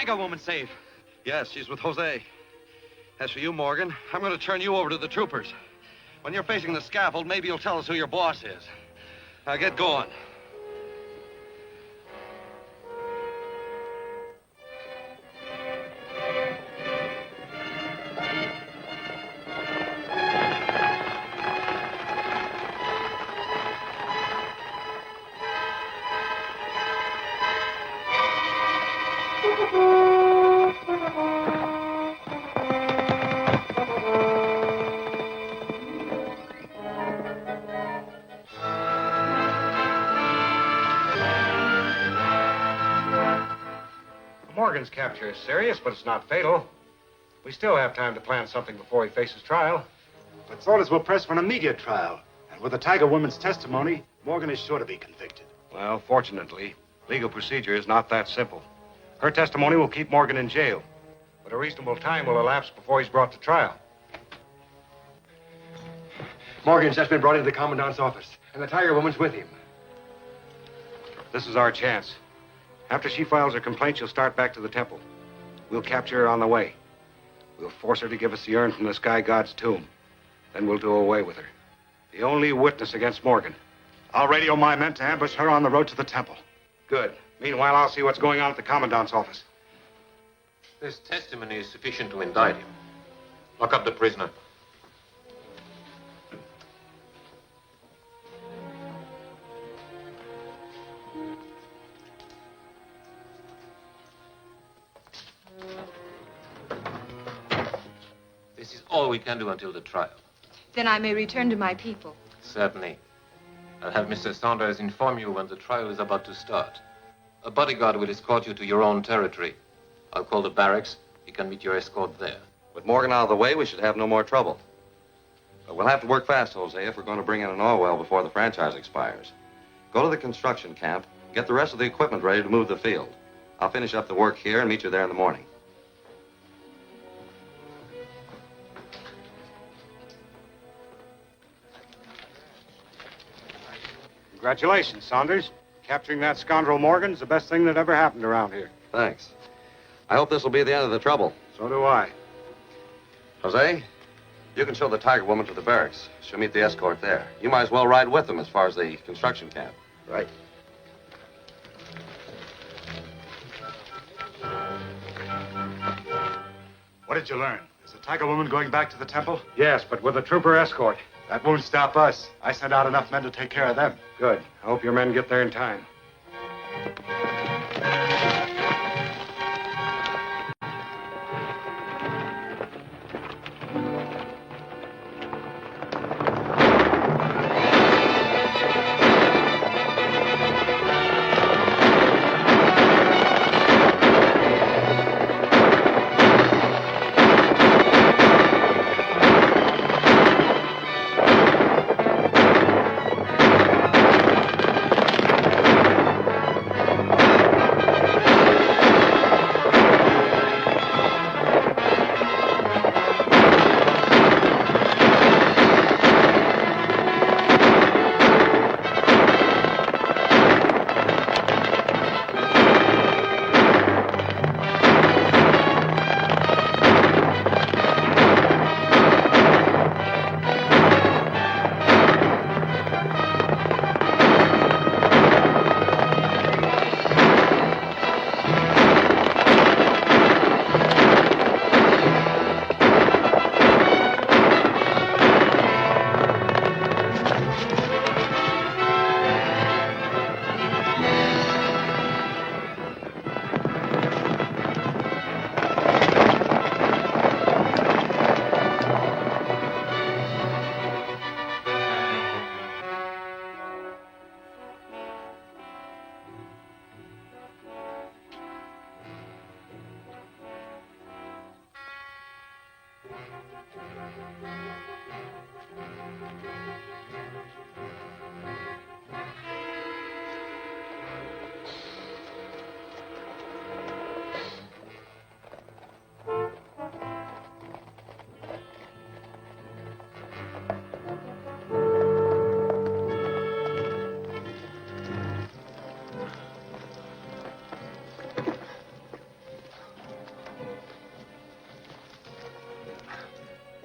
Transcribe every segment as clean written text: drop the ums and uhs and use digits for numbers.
Tiger woman safe? Yes, she's with Jose. As for you, Morgan, I'm going to turn you over to the troopers. When you're facing the scaffold, maybe you'll tell us who your boss is. Now get going. Morgan's capture is serious, but it's not fatal. We still have time to plan something before he faces trial. But orders will press for an immediate trial. And with the Tiger woman's testimony, Morgan is sure to be convicted. Well, fortunately, legal procedure is not that simple. Her testimony will keep Morgan in jail, but a reasonable time will elapse before he's brought to trial. Morgan's just been brought into the commandant's office, and the Tiger woman's with him. This is our chance. After she files her complaint, she'll start back to the temple. We'll capture her on the way. We'll force her to give us the urn from the Sky God's tomb. Then we'll do away with her. The only witness against Morgan. I'll radio my men to ambush her on the road to the temple. Good. Meanwhile, I'll see what's going on at the commandant's office. This testimony is sufficient to indict him. Lock up the prisoner. This is all we can do until the trial. Then I may return to my people. Certainly. I'll have Mr. Saunders inform you when the trial is about to start. A bodyguard will escort you to your own territory. I'll call the barracks. You can meet your escort there. With Morgan out of the way, we should have no more trouble. But we'll have to work fast, Jose, if we're going to bring in an oil well before the franchise expires. Go to the construction camp, get the rest of the equipment ready to move the field. I'll finish up the work here and meet you there in the morning. Congratulations, Saunders. Capturing that scoundrel Morgan's the best thing that ever happened around here. Thanks. I hope this will be the end of the trouble. So do I. Jose, you can show the Tiger woman to the barracks. She'll meet the escort there. You might as well ride with them as far as the construction camp. Right. What did you learn? Is the Tiger woman going back to the temple? Yes, but with a trooper escort. That won't stop us. I sent out enough men to take care of them. Good. I hope your men get there in time.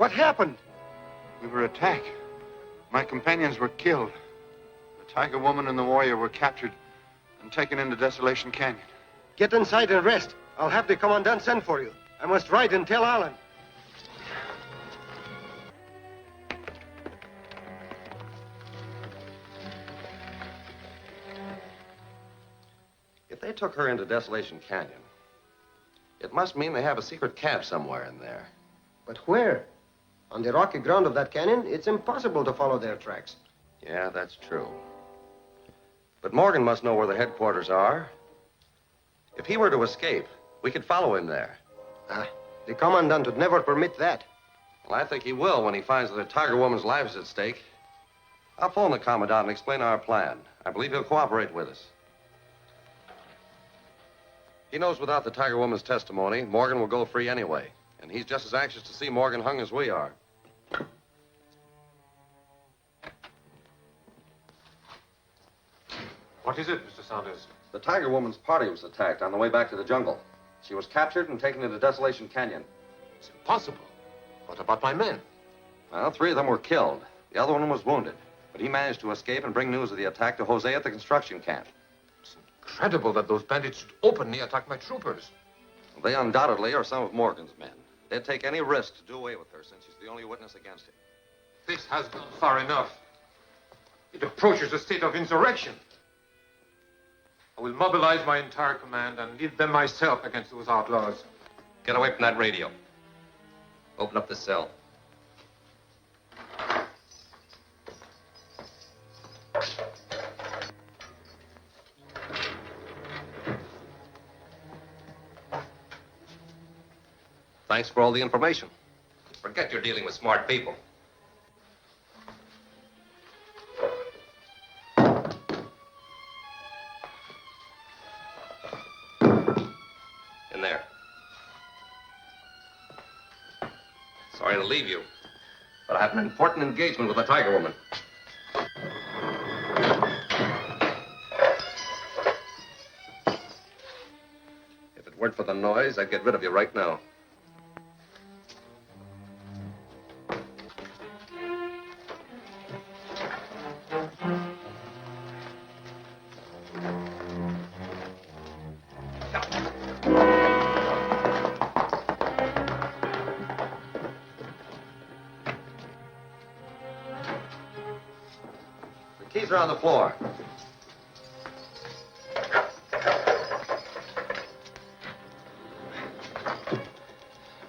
What happened? We were attacked. My companions were killed. The Tiger Woman and the warrior were captured and taken into Desolation Canyon. Get inside and rest. I'll have the commandant send for you. I must ride and tell Alan. If they took her into Desolation Canyon, it must mean they have a secret camp somewhere in there. But where? On the rocky ground of that canyon, it's impossible to follow their tracks. Yeah, that's true. But Morgan must know where the headquarters are. If he were to escape, we could follow him there. The commandant would never permit that. Well, I think he will when he finds that the Tiger Woman's life is at stake. I'll phone the commandant and explain our plan. I believe he'll cooperate with us. He knows without the Tiger Woman's testimony, Morgan will go free anyway. And he's just as anxious to see Morgan hung as we are. What is it, Mr. Saunders? The Tiger Woman's party was attacked on the way back to the jungle. She was captured and taken into Desolation Canyon. It's impossible. What about my men? Well, 3 of them were killed. The other one was wounded. But he managed to escape and bring news of the attack to Jose at the construction camp. It's incredible that those bandits should openly attack my troopers. They undoubtedly are some of Morgan's men. They'd take any risk to do away with her since she's the only witness against him. This has gone far enough. It approaches a state of insurrection. I will mobilize my entire command and lead them myself against those outlaws. Get away from that radio. Open up the cell. Thanks for all the information. Forget you're dealing with smart people. In there. Sorry to leave you, but I have an important engagement with the Tiger Woman. If it weren't for the noise, I'd get rid of you right now. Keys are on the floor.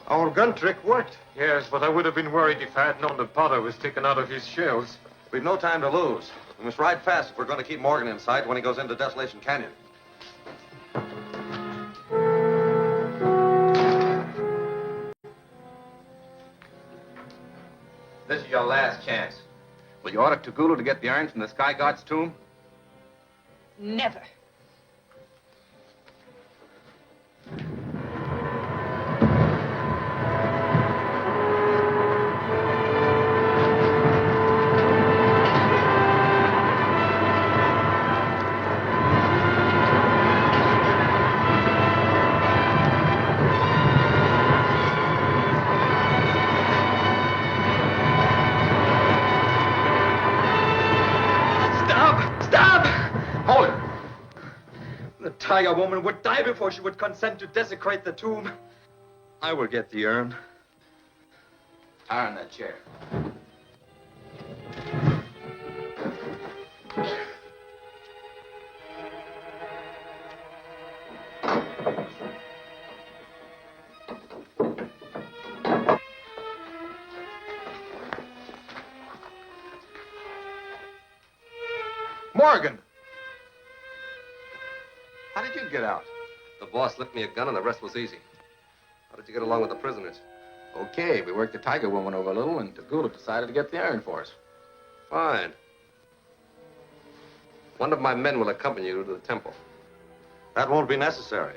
Our gun trick worked. Yes, but I would have been worried if I had known the powder was taken out of his shells. We've no time to lose. We must ride fast if we're going to keep Morgan in sight when he goes into Desolation Canyon. This is your last chance. Will you order Tugulu to get the urn from the Sky God's tomb? Never. The Tiger Woman would die before she would consent to desecrate the tomb. I will get the urn. Tie her in that chair. Morgan! How did you get out? The boss slipped me a gun and the rest was easy. How did you get along with the prisoners? Okay, we worked the Tiger Woman over a little, and Tugulu decided to get the urn for us. Fine. One of my men will accompany you to the temple. That won't be necessary.